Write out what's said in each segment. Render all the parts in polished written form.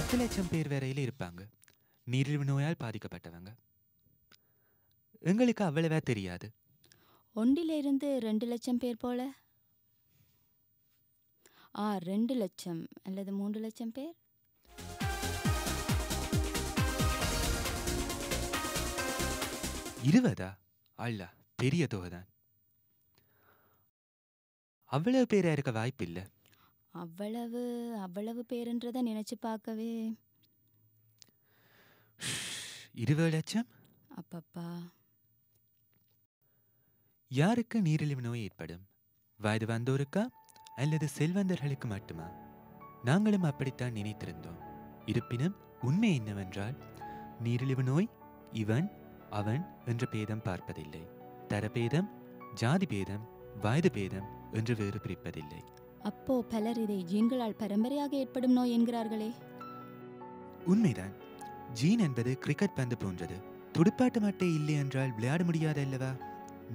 10 லட்சம் பேர் வரையில இருப்பாங்க நீரிழிவு நோயால் பாதிக்கப்பட்டவங்க. எங்களுக்கு அவ்வளவா தெரியாது. 1 to 2 லட்சம் பேர் போல. 2 லட்சம் அல்லது 3 லட்சம் பேர். இருபதா? அல்ல, பெரிய தொகைதான். அவ்வளவு பேரா இருக்க வாய்ப்பில்லை. அவ்வளவு பேருன்றதை நினைச்சு பார்க்கவே 20 லட்சம். அப்பப்பா. யாருக்கு நீரிழிவு நோய் ஏற்படும்? வயது வந்தோருக்கா அல்லது செல்வந்தர்களுக்கு மட்டுமா? நாங்களும் அப்படித்தான் நினைத்திருந்தோம். இருப்பினும் உண்மை என்னவென்றால் நீரிழிவு நோய் இவன் அவன் என்ற பேதம் பார்ப்பதில்லை. தரபேதம், ஜாதி பேதம், வயது பேதம் என்று வேறு பிரிப்பதில்லை. அப்போ பலர் இதை ஜீன்களால் பரம்பரையாக ஏற்படும் நோய் என்கிறார்களே. உண்மைதான். ஜீன் என்பது கிரிக்கெட் பந்து போன்றது. துடுப்பாட்ட மட்டை இல்லை என்றால் விளையாட முடியாது அல்லவா?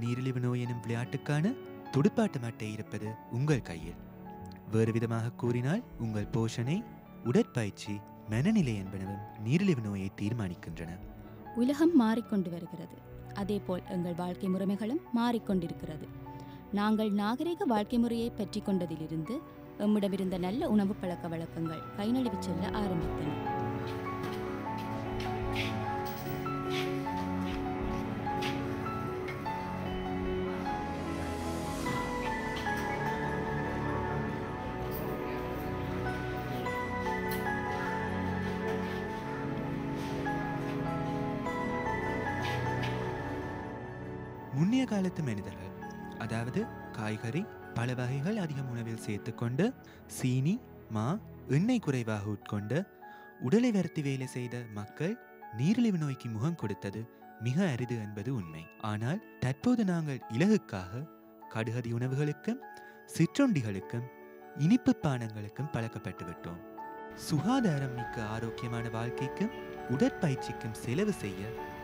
நீரிழிவு நோய் எனும் விளையாட்டுக்கான துடுப்பாட்ட மட்டை இருப்பது உங்கள் கையில். வேறு விதமாக கூறினால் உங்கள் போஷணை, உடற்பயிற்சி, மனநிலை என்பனவும் நீரிழிவு நோயை தீர்மானிக்கின்றன. உலகம் மாறிக்கொண்டு வருகிறது. அதேபோல் எங்கள் வாழ்க்கை முறைமைகளும் மாறிக்கொண்டிருக்கிறது. நாங்கள் நாகரிக வாழ்க்கை முறையை பற்றி கொண்டதிலிருந்து எம்மிடமிருந்த நல்ல உணவு பழக்க வழக்கங்கள் கை நழுவி செல்ல ஆரம்பித்தன. முன்னைய காலத்து மனிதர்கள், அதாவது காய்கறி, பல வகைகள் அதிகம் உணவில் சேர்த்துக்கொண்டு சீனி, மா, எண்ணெய் குறைவாக உட்கொண்டு உடலை வருத்தி வேலை செய்த மக்கள் நீரிழிவு நோய்க்கு முகம் கொடுத்தது மிக அரிது என்பது உண்மை. ஆனால் தற்போது நாங்கள் இலகுக்காக கடுகதி உணவுகளுக்கும் சிற்றுண்டிகளுக்கும் இனிப்பு பானங்களுக்கும் பழக்கப்பட்டு விட்டோம். சுகாதாரம் மிக்க ஆரோக்கியமான வாழ்க்கைக்கும் உடற்பயிற்சிக்கும் செலவு செய்ய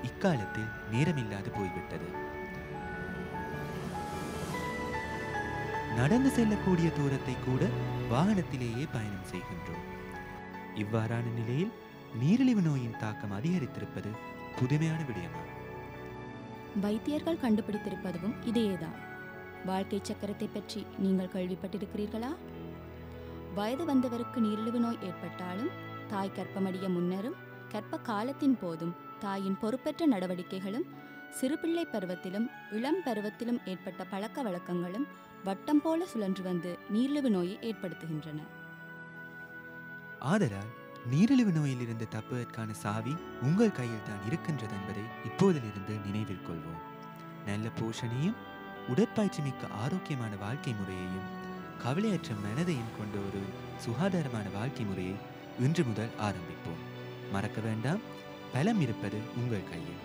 இக்காலத்தில் நேரமில்லாது போய்விட்டது. நடந்து செல்லக்கூடிய தூரத்தை கூட வாகனத்திலேயே பயணம் செய்கின்றோம். இவ்வாறான நிலையில் நீரிழிவு நோயின் தாக்கம் அதிகரித்திருப்பது புதுமையான விடயமா? வைத்தியர்கள் கண்டுபிடித்திருப்பதும் இதையேதான். வாழ்க்கை சக்கரத்தை பற்றி நீங்கள் கேள்விப்பட்டிருக்கிறீர்களா? வயது வந்தவருக்கு நீரிழிவு நோய் ஏற்பட்டாலும் தாய் கர்ப்பமடைய முன்னரும் கர்ப்ப காலத்தின் போதும் தாயின் பொறுப்பற்ற நடவடிக்கைகளும் சிறுபிள்ளை பருவத்திலும் இளம் பருவத்திலும் ஏற்பட்ட பழக்க வழக்கங்களும் வட்டம் போல சுழன்று வந்து நீரிழிவு நோயை ஏற்படுத்துகின்றன. ஆதலால் நீரிழிவு நோயிலிருந்து தப்புவதற்கான சாவி உங்கள் கையில் தான் இருக்கின்றது என்பதை இப்போதிலிருந்து நினைவில் கொள்வோம். நல்ல போஷணையும் உடற்பயிற்சி மிக்க ஆரோக்கியமான வாழ்க்கை முறையையும் கவலையற்ற மனதையும் கொண்ட ஒரு சுகாதாரமான வாழ்க்கை முறையை இன்று முதல் ஆரம்பிப்போம். மறக்க வேண்டாம், பலம் இருப்பது உங்கள் கையில்.